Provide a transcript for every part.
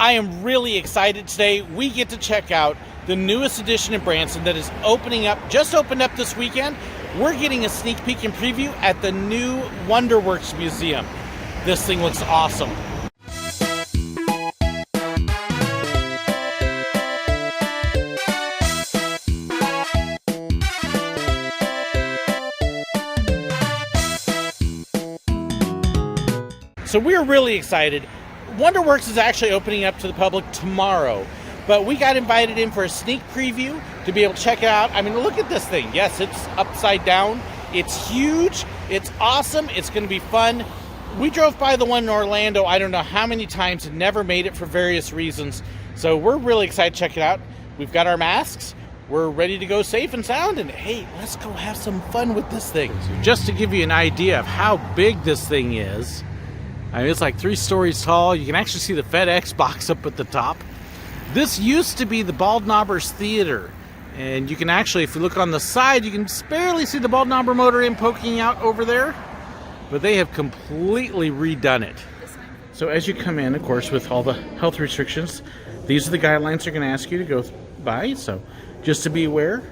I am really excited today. We get to check out the newest edition in Branson that is opening up, just opened up this weekend. We're getting a sneak peek and preview at the new Wonderworks Museum. This thing looks awesome. So we're really excited. Wonderworks is actually opening up to the public tomorrow, but we got invited in for a sneak preview to be able to check it out. I mean, look at this thing. Yes, it's upside down. It's huge. It's awesome. It's going to be fun. We drove by the one in Orlando, I don't know how many times, and never made it for various reasons. So we're really excited to check it out. We've got our masks. We're ready to go safe and sound, and hey, let's go have some fun with this thing. So just to give you an idea of how big this thing is, I mean, it's like 3 stories tall. You can actually see the FedEx box up at the top. This used to be the Bald Knobbers Theater. And you can actually, if you look on the side, you can barely see the Bald Knobber motor inn poking out over there. But they have completely redone it. So as you come in, of course, with all the health restrictions, these are the guidelines they're going to ask you to go by. So just to be aware,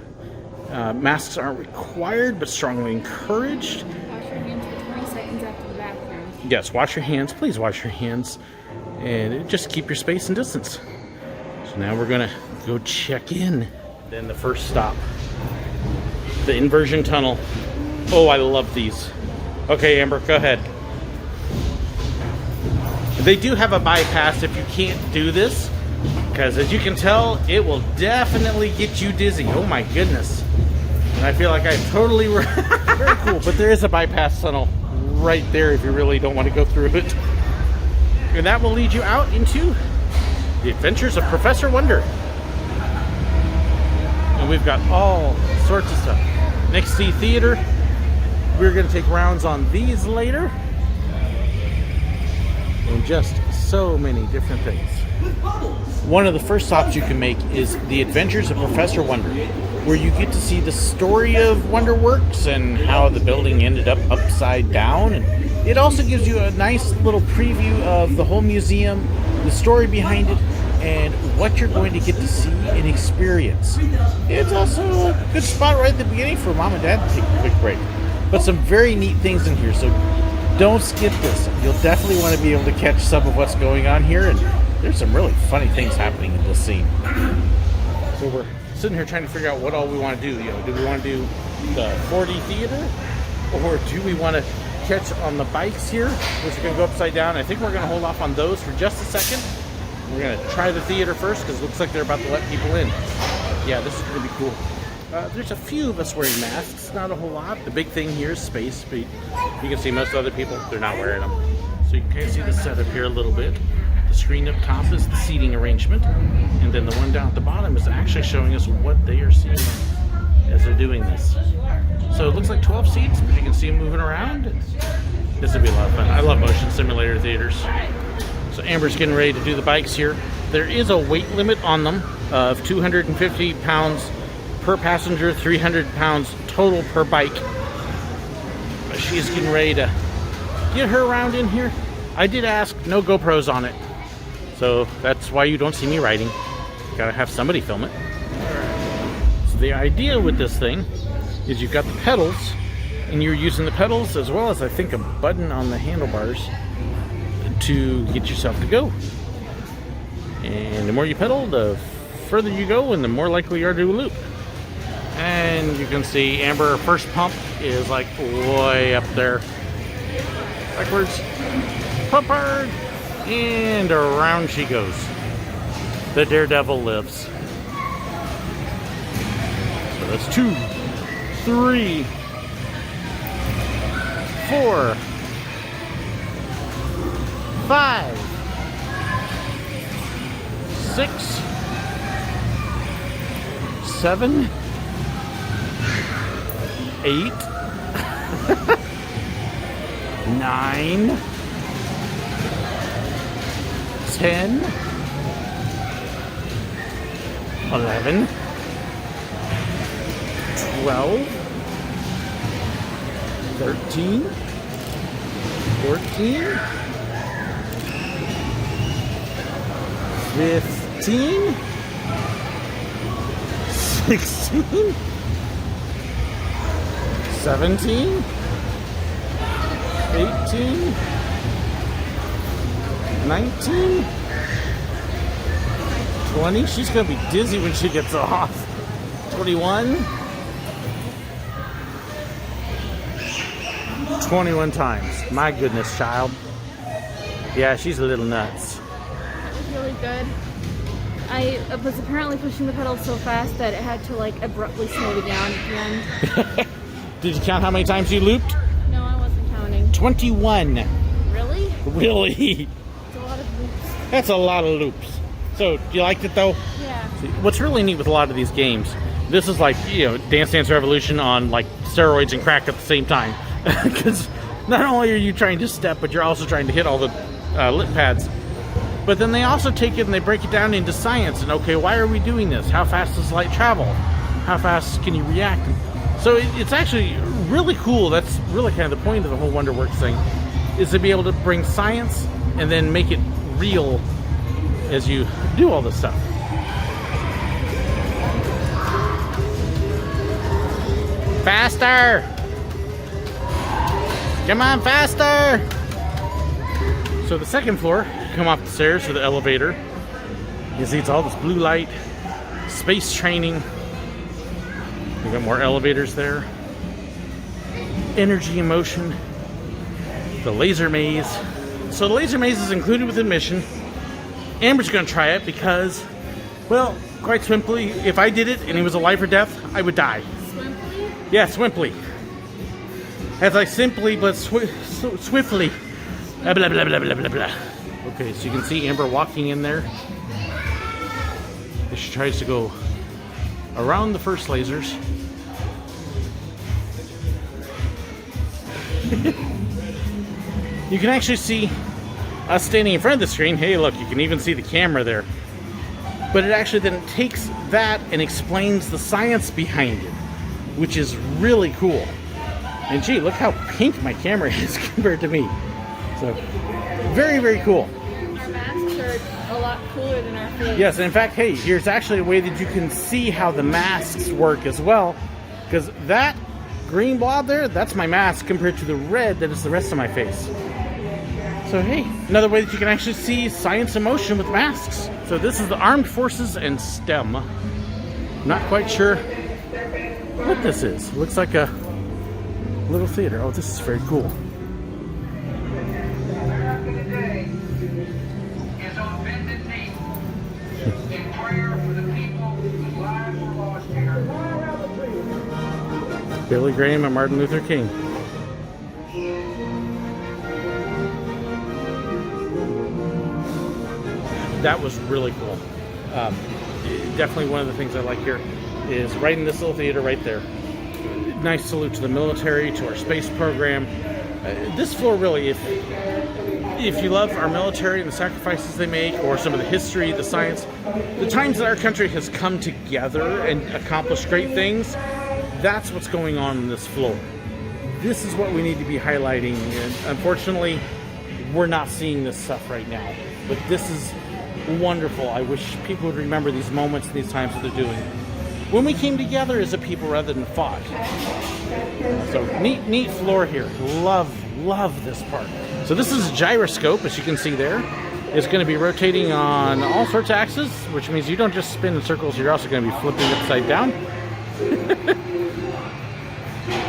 masks aren't required, but strongly encouraged. Yes, wash your hands. Please wash your hands. And just keep your space and distance. So now we're going to go check in. Then the first stop, the Inversion Tunnel. Oh, I love these. Okay, Amber, go ahead. They do have a bypass if you can't do this, because as you can tell, it will definitely get you dizzy. Oh my goodness. And I feel like I'm totally very cool, but there is a bypass tunnel right there if you really don't want to go through it. And that will lead you out into the adventures of Professor Wonder. And we've got all sorts of stuff. Next to the theater, we're going to take rounds on these later. And just so many different things. One of the first stops you can make is the Adventures of Professor Wonder, where you get to see the story of Wonderworks and how the building ended up upside down. And it also gives you a nice little preview of the whole museum, the story behind it, and what you're going to get to see and experience. It's also a good spot right at the beginning for Mom and Dad to take a quick break. But some very neat things in here, so don't skip this. You'll definitely want to be able to catch some of what's going on here, and there's some really funny things happening in this scene. So we're sitting here trying to figure out what all we want to do. You know, do we want to do the 4D theater, or do we want to catch on the bikes here, which are going to go upside down? I think we're going to hold off on those for just a second. We're going to try the theater first, because it looks like they're about to let people in. Yeah, this is going to be cool. There's a few of us wearing masks, not a whole lot. The big thing here is space, but you can see most other people, they're not wearing them. So you can kind of see the setup here a little bit. The screen up top is the seating arrangement, and then the one down at the bottom is actually showing us what they are seeing as they're doing this. So it looks like 12 seats, but you can see them moving around. This will be a lot of fun. I love motion simulator theaters. So Amber's getting ready to do the bikes here. There is a weight limit on them of 250 pounds per passenger, 300 pounds total per bike. But she's getting ready to get her around in here. I did ask, no GoPros on it. So that's why you don't see me riding. Gotta have somebody film it. So the idea with this thing is you've got the pedals, and you're using the pedals as well as I think a button on the handlebars to get yourself to go. And the more you pedal, the further you go, and the more likely you are to do a loop. And you can see Amber, first pump is like way up there. Backwards. Pump hard. And around she goes. The daredevil lives. So that's 2, 3, 4, 5, 6, 7, 8, 9, 10, 11, 12, 13, 14, 15, 16, 17, 18, 19, 20. She's going to be dizzy when she gets off. 21. 21 times. My goodness, child. Yeah, she's a little nuts. That was really good. I was apparently pushing the pedals so fast that it had to like abruptly slow me down at the end. Did you count how many times you looped? No, I wasn't counting. 21. Really? Really? It's a lot of loops. That's a lot of loops. So, you liked it though? Yeah. What's really neat with a lot of these games, this is like, you know, Dance Dance Revolution on like steroids and crack at the same time. Because not only are you trying to step, but you're also trying to hit all the lip pads. But then they also take it and they break it down into science. And okay, why are we doing this? How fast does light travel? How fast can you react? So it's actually really cool. That's really kind of the point of the whole Wonderworks thing, is to be able to bring science and then make it real as you do all this stuff. Faster! Come on, faster! So the second floor, come off the stairs to the elevator. You see it's all this blue light, space training. We got more elevators there. Energy and motion. The laser maze. So the laser maze is included with admission. Amber's gonna try it because, well, quite simply, if I did it and it was a life or death, I would die. Swimply? Yeah, swimply. As I simply but swiftly. Blah, blah, blah, blah, blah, blah, blah. Okay, so you can see Amber walking in there. She tries to go around the first lasers. You can actually see us standing in front of the screen. Hey, look, you can even see the camera there. But it actually then takes that and explains the science behind it, which is really cool. And gee, look how pink my camera is compared to me. So, very, very cool. Our masks are a lot cooler than our face. Yes, and in fact, hey, here's actually a way that you can see how the masks work as well. Because that green blob there, that's my mask compared to the red that is the rest of my face. So hey, another way that you can actually see science in motion with masks. So this is the Armed Forces and STEM. Not quite sure what this is. Looks like a little theater. Oh, this is very cool. Billy Graham and Martin Luther King. That was really cool. Definitely one of the things I like here is right in this little theater right there. Nice salute to the military, to our space program. This floor really, if you love our military and the sacrifices they make, or some of the history, the science, the times that our country has come together and accomplished great things, that's what's going on in this floor. This is what we need to be highlighting, and unfortunately, we're not seeing this stuff right now. But this is wonderful. I wish people would remember these moments and these times that they're doing. When we came together as a people rather than fought. So neat floor here. Love this part. So this is a gyroscope, as you can see there. It's going to be rotating on all sorts of axes, which means you don't just spin in circles, you're also going to be flipping upside down.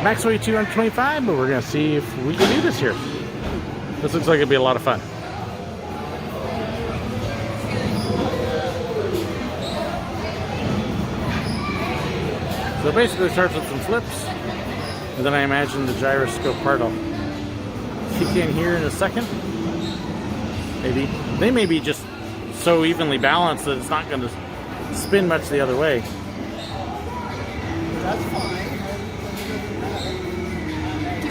Max weight 225, but we're going to see if we can do this here. This looks like it'll be a lot of fun. So basically it starts with some flips, and then I imagine the gyroscope part will kick in here in a second. Maybe. They may be just so evenly balanced that it's not going to spin much the other way. That's fine.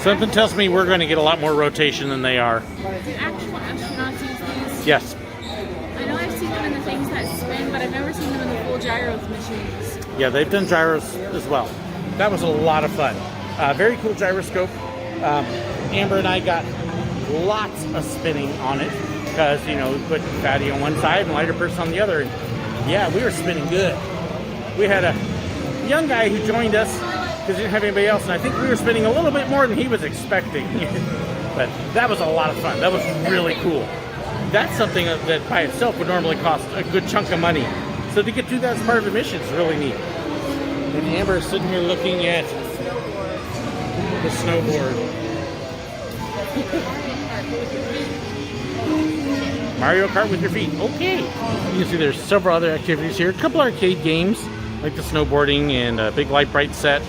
Something tells me we're going to get a lot more rotation than they are. Do actual astronauts use these? Yes. I know I've seen them in the things that spin, but I've never seen them in the full gyros machines. Yeah, they've done gyros as well. That was a lot of fun. Very cool gyroscope. Amber and I got lots of spinning on it. because, you know, we put Fatty on one side and Lighter Purse on the other. And yeah, we were spinning good. We had a young guy who joined us because he didn't have anybody else, and I think we were spending a little bit more than he was expecting. But that was a lot of fun. That was really cool. That's something that by itself would normally cost a good chunk of money. So to get to that as part of admission is really neat. And Amber is sitting here looking at the snowboard. Mario Kart with your feet. Okay. You can see there's several other activities here. A couple arcade games like the snowboarding and a big light bright set,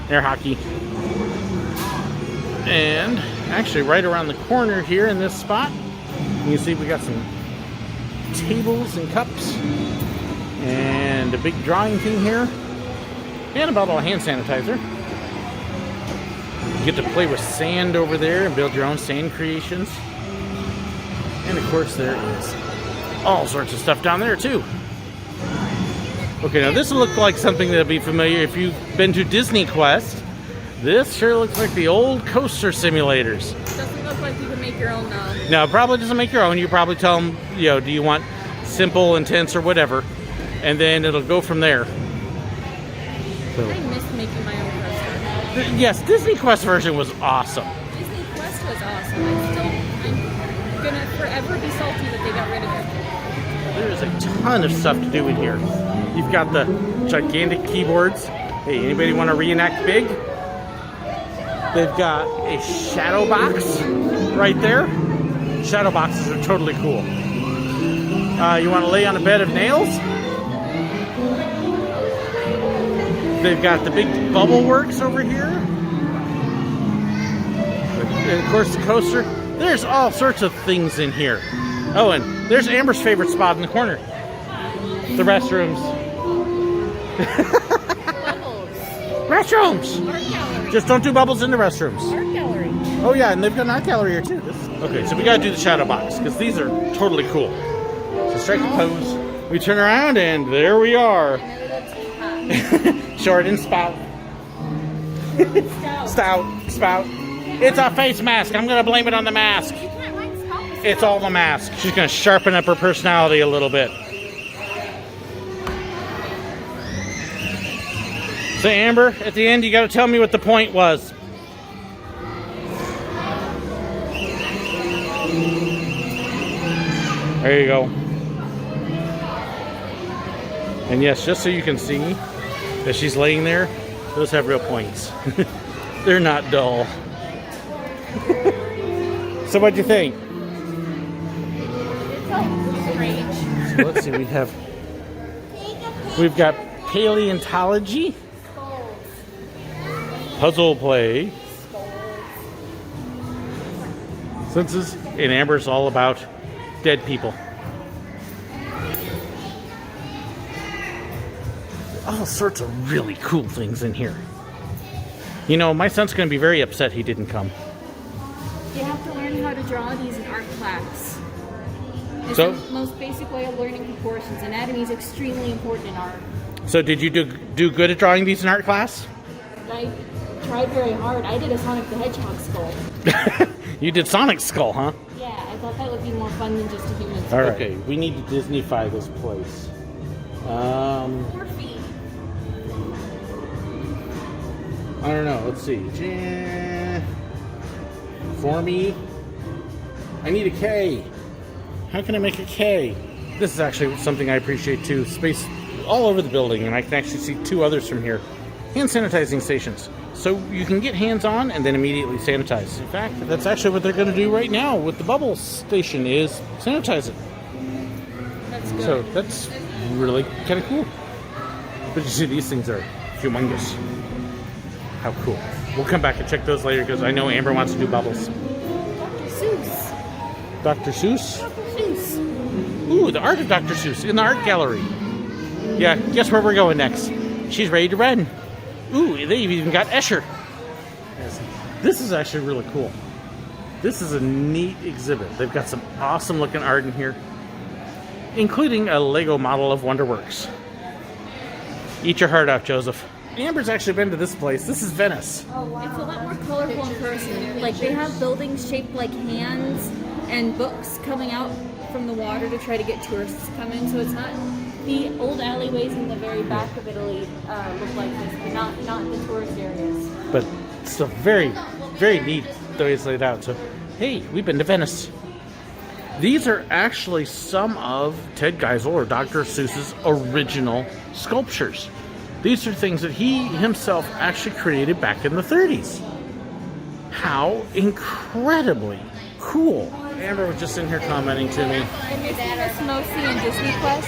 air hockey. And actually right around the corner here in this spot, you can see we got some tables and cups and a big drawing thing here and a bottle of hand sanitizer. You get to play with sand over there and build your own sand creations. And of course there is all sorts of stuff down there too. Okay, now this will look like something that'll be familiar if you've been to Disney Quest. This sure looks like the old coaster simulators. Doesn't look like you can make your own though. No, it probably doesn't make your own. You probably tell them, you know, do you want simple, intense, or whatever, and then it'll go from there. So, I missed making my own coaster. yes, Disney Quest version was awesome. Disney Quest was awesome. I'm gonna forever be salty that they got rid of it. There is a ton of stuff to do in here. You've got the gigantic keyboards. Hey, anybody want to reenact big? They've got a shadow box right there. Shadow boxes are totally cool. You want to lay on a bed of nails? They've got the big bubble works over here. And of course the coaster. There's all sorts of things in here. Oh, and there's Amber's favorite spot in the corner. The restrooms. Bubbles. Restrooms! Art gallery. Just don't do bubbles in the restrooms. Art gallery. Oh yeah, and they've got an art gallery here too. Okay, so we gotta do the shadow box, because these are totally cool. So strike a pose. We turn around and there we are. Short and spout. Spout. It's a face mask. I'm gonna blame it on the mask. You can't write spout. It's all the mask. She's gonna sharpen up her personality a little bit. So Amber, at the end, you gotta tell me what the point was. There you go. And yes, just so you can see that she's laying there, those have real points. They're not dull. So what'd you think? It's strange. So let's see, we've got paleontology, puzzle play, senses, and Amber's all about dead people. All sorts of really cool things in here. You know, my son's going to be very upset he didn't come. You have to learn how to draw these in art class. It's So- the most basic way of learning proportions. Anatomy is extremely important in art. So did you do good at drawing these in art class? I tried very hard. I did a Sonic the Hedgehog skull. You did Sonic Skull, huh? Yeah, I thought that would be more fun than just a human skull. All right. Okay, we need to Disneyfy this place. Your feet. I don't know. Let's see. For me, I need a K. How can I make a K? This is actually something I appreciate too. Space all over the building, and I can actually see two others from here. Hand sanitizing stations. So you can get hands on and then immediately sanitize. In fact, that's actually what they're going to do right now with the bubble station is sanitize it. That's good. So that's really kind of cool. But you see, these things are humongous. How cool. We'll come back and check those later because I know Amber wants to do bubbles. Dr. Seuss. Dr. Seuss? Dr. Seuss. Ooh, the art of Dr. Seuss in the art gallery. Yeah, guess where we're going next? She's ready to run. Ooh, they've even got Escher. This is actually really cool. This is a neat exhibit. They've got some awesome looking art in here, including a Lego model of Wonderworks. Eat your heart out, Joseph. Amber's actually been to this place. This is Venice. Oh, wow. It's a lot more colorful in person. Like, they have buildings shaped like hands and books coming out from the water to try to get tourists to come in. So it's not the old alleyways in the very back of Italy look like this, but not the tourist areas. But still very, very neat the way it's laid out. So, hey, we've been to Venice. These are actually some of Ted Geisel or Dr. Seuss's original sculptures. These are things that he himself actually created back in the 30s. How incredibly cool. Amber was just in here commenting to me. And isn't this Mosi and Disney Quest?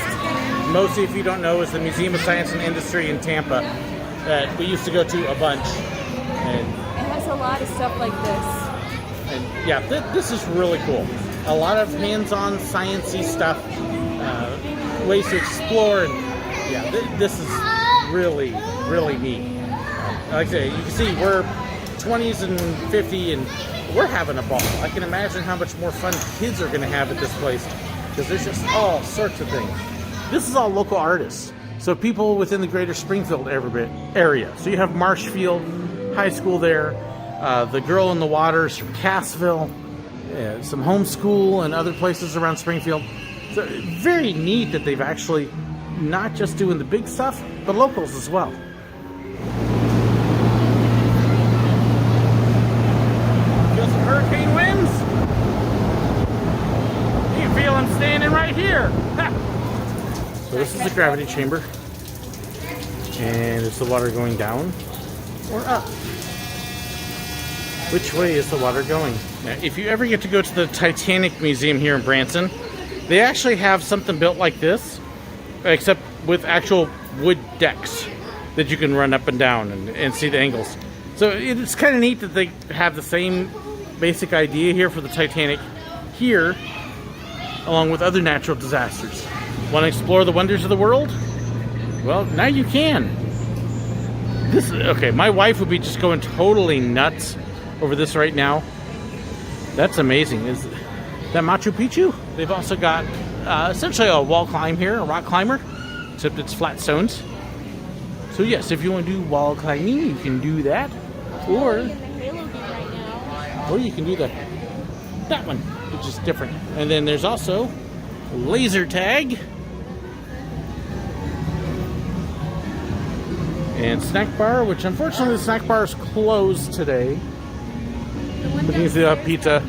Mosi, if you don't know, is the Museum of Science and Industry in Tampa that we used to go to a bunch. And it has a lot of stuff like this. And yeah, this is really cool. A lot of hands-on sciencey stuff, ways to explore, and yeah, this is really, really neat. Like I say, you can see we're 20s and 50, and we're having a ball. I can imagine how much more fun kids are going to have at this place, because there's just all sorts of things. This is all local artists, so people within the greater Springfield area. So you have Marshfield High School there, the Girl in the Waters from Cassville, some homeschool and other places around Springfield. So very neat that they've actually not just doing the big stuff, but locals as well. Feel some hurricane winds? You can feel them standing right here. So this is the gravity chamber. And is the water going down or up? Which way is the water going? Now, if you ever get to go to the Titanic Museum here in Branson, they actually have something built like this, except with actual wood decks that you can run up and down and see the angles. So it's kind of neat that they have the same basic idea here for the Titanic here, along with other natural disasters. Want to explore the wonders of the world? Well, now you can. Okay, my wife would be just going totally nuts over this right now. That's amazing. Is that Machu Picchu? They've also got essentially a wall climb here, a rock climber, except it's flat stones. So yes, if you want to do wall climbing, you can do that, or you can do that one, which is different. And then there's also laser tag and snack bar, which unfortunately the snack bar is closed today. But you can see pizza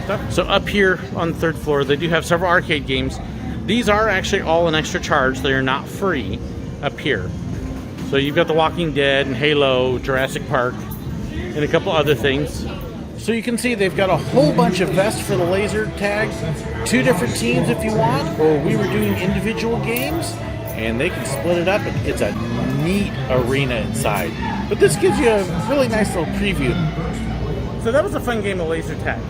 stuff. So up here on the 3rd floor, they do have several arcade games. These are actually all an extra charge. They are not free up here. So you've got The Walking Dead and Halo, Jurassic Park, and a couple other things. So you can see they've got a whole bunch of vests for the laser tag. 2 different teams if you want, or we were doing individual games, and they can split it up. And it's a neat arena inside. But this gives you a really nice little preview. So that was a fun game of laser tag.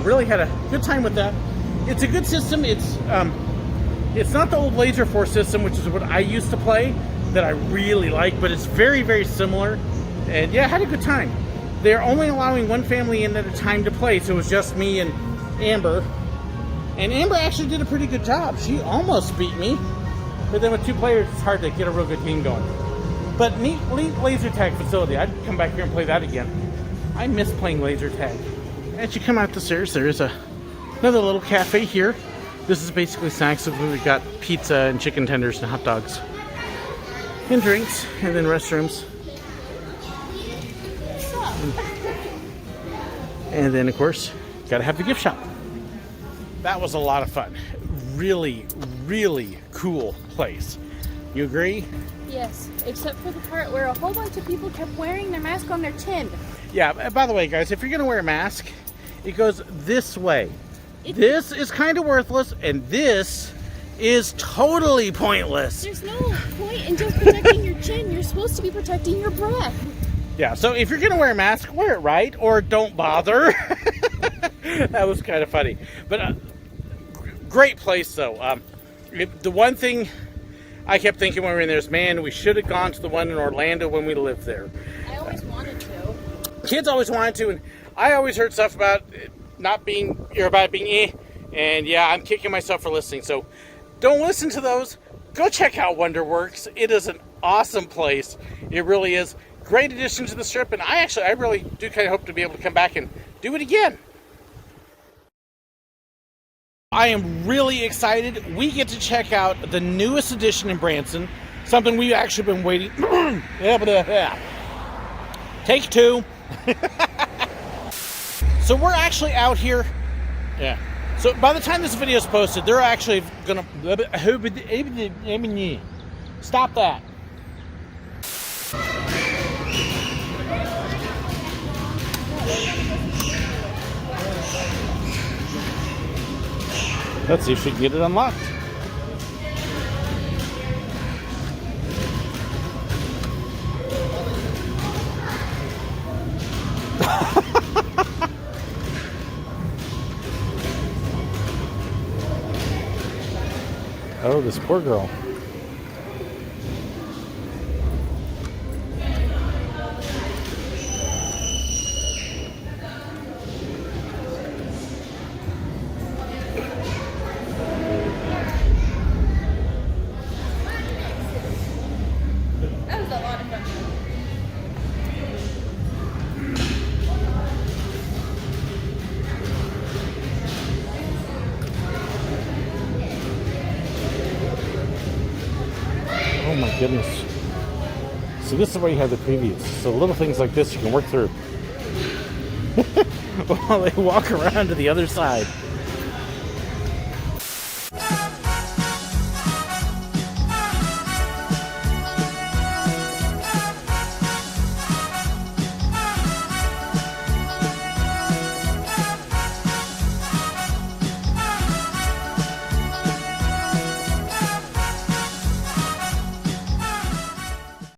Really had a good time with that. It's a good system. It's not the old Laser Force system, which is what I used to play, that I really like, but it's very, very similar. And yeah, I had a good time. They're only allowing one family in at a time to play, so it was just me and Amber. And Amber actually did a pretty good job. She almost beat me, but then with 2 players, it's hard to get a real good team going. But neat laser tag facility. I'd come back here and play that again. I miss playing laser tag. As you come out the stairs, there is another little cafe here. This is basically snacks. So we've got pizza and chicken tenders and hot dogs. And drinks, and then restrooms. And then, of course, gotta have the gift shop. That was a lot of fun. Really, really cool place. You agree? Yes, except for the part where a whole bunch of people kept wearing their mask on their chin. Yeah, by the way, guys, if you're going to wear a mask, it goes this way. This is kind of worthless, and this is totally pointless. There's no point in just protecting your chin. You're supposed to be protecting your breath. Yeah, so if you're going to wear a mask, wear it right, or don't bother. That was kind of funny. But great place, though. The one thing I kept thinking when we were in there is, man, we should have gone to the one in Orlando when we lived there. I always wanted to. Kids always wanted to, and I always heard stuff about not being, or about it being and yeah, I'm kicking myself for listening. So don't listen to those. Go check out Wonderworks. It is an awesome place. It really is. Great addition to the strip, and I really do kind of hope to be able to come back and do it again. I am really excited. We get to check out the newest edition in Branson, something we've actually been waiting. Take two. So we're actually out here. Yeah. So by the time this video is posted, they're actually gonna stop that. Let's see if we can get it unlocked. Oh, this poor girl. That was a lot of fun. Oh my goodness. So this is where you have the previews. So little things like this you can work through. While they walk around to the other side.